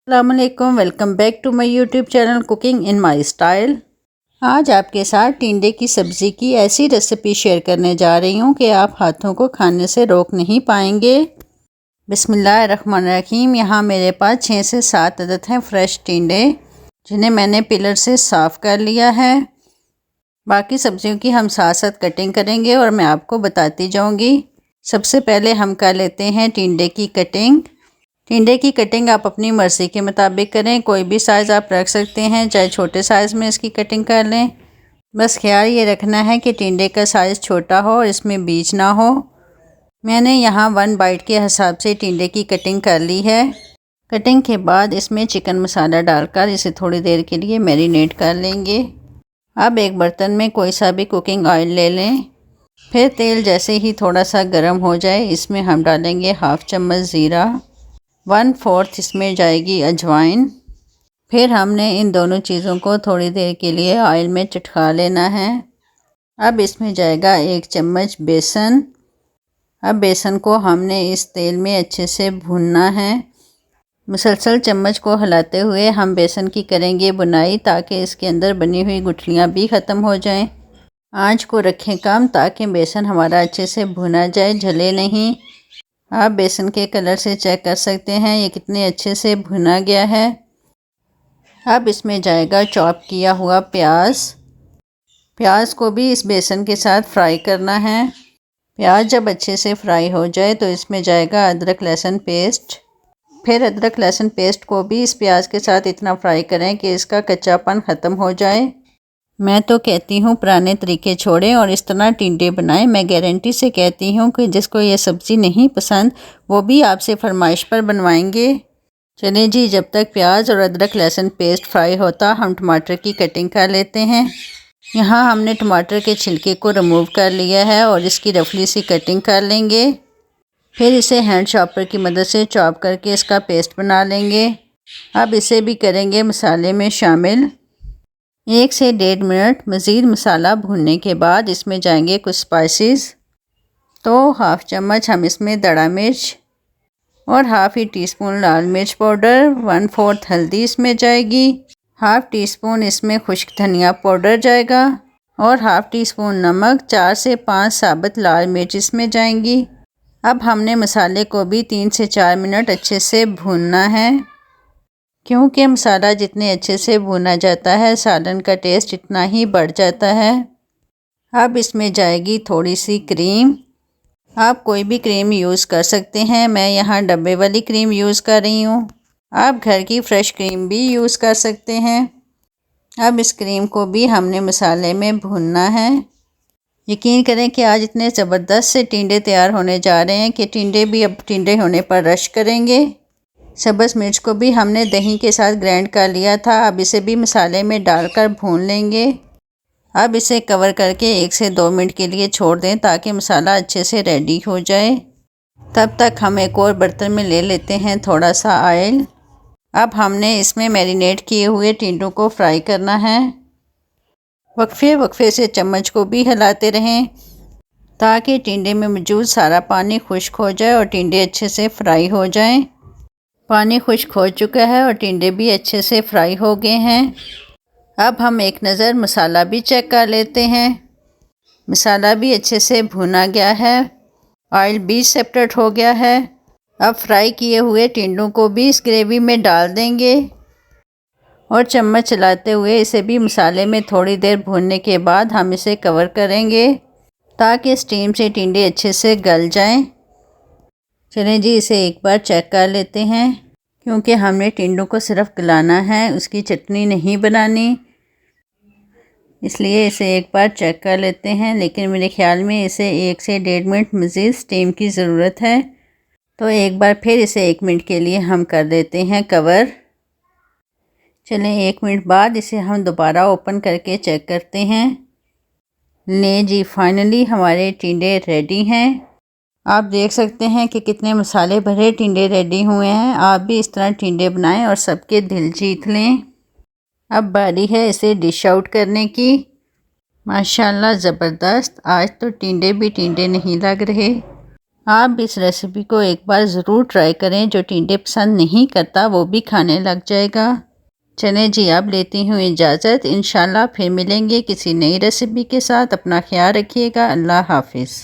अस्सलामुअलैकुम, welcome back to my YouTube channel cooking in my style. आज आपके साथ टिंडे की सब्ज़ी की ऐसी रेसिपी शेयर करने जा रही हूँ कि आप हाथों को खाने से रोक नहीं पाएंगे। बिस्मिल्लाहिर्रहमानिर्रहीम। यहाँ मेरे पास 6 से 7 अदद हैं फ्रेश टिंडे, जिन्हें मैंने पिलर से साफ़ कर लिया है। बाकी सब्जियों की हम साथ साथ कटिंग करेंगे और मैं आपको बताती जाऊँगी। सबसे पहले हम कर लेते हैं टिंडे की कटिंग। टिंडे की कटिंग आप अपनी मर्ज़ी के मुताबिक करें, कोई भी साइज़ आप रख सकते हैं, चाहे छोटे साइज़ में इसकी कटिंग कर लें। बस ख्याल ये रखना है कि टिंडे का साइज़ छोटा हो और इसमें बीज ना हो। मैंने यहाँ 1 बाइट के हिसाब से टिंडे की कटिंग कर ली है। कटिंग के बाद इसमें चिकन मसाला डालकर इसे थोड़ी देर के लिए मैरिनेट कर लेंगे। अब एक बर्तन में कोई सा भी कुकिंग ऑयल ले लें। फिर तेल जैसे ही थोड़ा सा गर्म हो जाए, इसमें हम डालेंगे 1/2 चम्मच ज़ीरा, 1/4 इसमें जाएगी अजवाइन। फिर हमने इन दोनों चीज़ों को थोड़ी देर के लिए ऑयल में चटका लेना है। अब इसमें जाएगा 1 चम्मच बेसन। अब बेसन को हमने इस तेल में अच्छे से भूनना है। मुसलसल चम्मच को हिलाते हुए हम बेसन की करेंगे बुनाई, ताकि इसके अंदर बनी हुई गुठलियाँ भी ख़त्म हो जाएं। आंच को रखें कम, ताकि बेसन हमारा अच्छे से भुना जाए, जले नहीं। आप बेसन के कलर से चेक कर सकते हैं ये कितने अच्छे से भुना गया है। अब इसमें जाएगा चॉप किया हुआ प्याज। प्याज को भी इस बेसन के साथ फ्राई करना है। प्याज जब अच्छे से फ्राई हो जाए तो इसमें जाएगा अदरक लहसुन पेस्ट। फिर अदरक लहसुन पेस्ट को भी इस प्याज के साथ इतना फ्राई करें कि इसका कच्चापन ख़त्म हो जाए। मैं तो कहती हूँ पुराने तरीके छोड़ें और इस तरह टिंडे बनाएं। मैं गारंटी से कहती हूँ कि जिसको ये सब्ज़ी नहीं पसंद वो भी आपसे फरमाइश पर बनवाएंगे। चलिए जी, जब तक प्याज और अदरक लहसुन पेस्ट फ्राई होता हम टमाटर की कटिंग कर लेते हैं। यहाँ हमने टमाटर के छिलके को रिमूव कर लिया है और इसकी रफली सी कटिंग कर लेंगे। फिर इसे हैंड चॉपर की मदद से चॉप करके इसका पेस्ट बना लेंगे। अब इसे भी करेंगे मसाले में शामिल। 1 से 1.5 मिनट मज़ीद मसाला भूनने के बाद इसमें जाएंगे कुछ स्पाइसेस। तो 1/2 चम्मच हम इसमें दड़ा मिर्च और 1/2 टीस्पून लाल मिर्च पाउडर, 1/4 हल्दी इसमें जाएगी, 1/2 टीस्पून इसमें खुश्क धनिया पाउडर जाएगा और 1/2 टीस्पून नमक, 4 से 5 साबुत लाल मिर्च इसमें जाएंगी। अब हमने मसाले को भी 3 से 4 मिनट अच्छे से भूनना है, क्योंकि मसाला जितने अच्छे से भुना जाता है सालन का टेस्ट इतना ही बढ़ जाता है। अब इसमें जाएगी थोड़ी सी क्रीम। आप कोई भी क्रीम यूज़ कर सकते हैं, मैं यहाँ डब्बे वाली क्रीम यूज़ कर रही हूँ। आप घर की फ्रेश क्रीम भी यूज़ कर सकते हैं। अब इस क्रीम को भी हमने मसाले में भूनना है। यकीन करें कि आज इतने ज़बरदस्त से टिंडे तैयार होने जा रहे हैं कि टिंडे भी अब टिंडे होने पर रश करेंगे। सब्ज़ मिर्च को भी हमने दही के साथ ग्राइंड कर लिया था। अब इसे भी मसाले में डालकर भून लेंगे। अब इसे कवर करके 1 से 2 मिनट के लिए छोड़ दें, ताकि मसाला अच्छे से रेडी हो जाए। तब तक हम एक और बर्तन में ले लेते हैं थोड़ा सा ऑयल। अब हमने इसमें मैरिनेट किए हुए टिंडों को फ्राई करना है। वक्फे वक्फे से चम्मच को भी हिलाते रहें, ताकि टिंडे में मौजूद सारा पानी खुश्क हो जाए और टिंडे अच्छे से फ्राई हो जाएं। पानी खुश्क हो चुका है और टिंडे भी अच्छे से फ्राई हो गए हैं। अब हम एक नज़र मसाला भी चेक कर लेते हैं। मसाला भी अच्छे से भुना गया है, ऑयल भी सेपरेट हो गया है। अब फ्राई किए हुए टिंडों को भी इस ग्रेवी में डाल देंगे और चम्मच चलाते हुए इसे भी मसाले में थोड़ी देर भूनने के बाद हम इसे कवर करेंगे, ताकि स्टीम से टिंडे अच्छे से गल जाएं। चलें जी, इसे एक बार चेक कर लेते हैं, क्योंकि हमने टिंडों को सिर्फ गलाना है, उसकी चटनी नहीं बनानी, इसलिए इसे एक बार चेक कर लेते हैं। लेकिन मेरे ख्याल में इसे 1 से 1.5 मिनट मज़ीद स्टीम की ज़रूरत है, तो एक बार फिर इसे 1 मिनट के लिए हम कर देते हैं कवर। चलें, 1 मिनट बाद इसे हम दोबारा ओपन करके चेक करते हैं। ले जी, फाइनली हमारे टिंडे रेडी हैं। आप देख सकते हैं कि कितने मसाले भरे टिंडे रेडी हुए हैं। आप भी इस तरह टिंडे बनाएं और सबके दिल जीत लें। अब बारी है इसे डिश आउट करने की। माशाल्लाह ज़बरदस्त, आज तो टिंडे भी टिंडे नहीं लग रहे। आप भी इस रेसिपी को एक बार ज़रूर ट्राई करें। जो टिंडे पसंद नहीं करता वो भी खाने लग जाएगा। चलें जी, अब लेती हूँ इजाज़त। इंशाल्लाह फिर मिलेंगे किसी नई रेसिपी के साथ। अपना ख्याल रखिएगा। अल्लाह हाफिज़।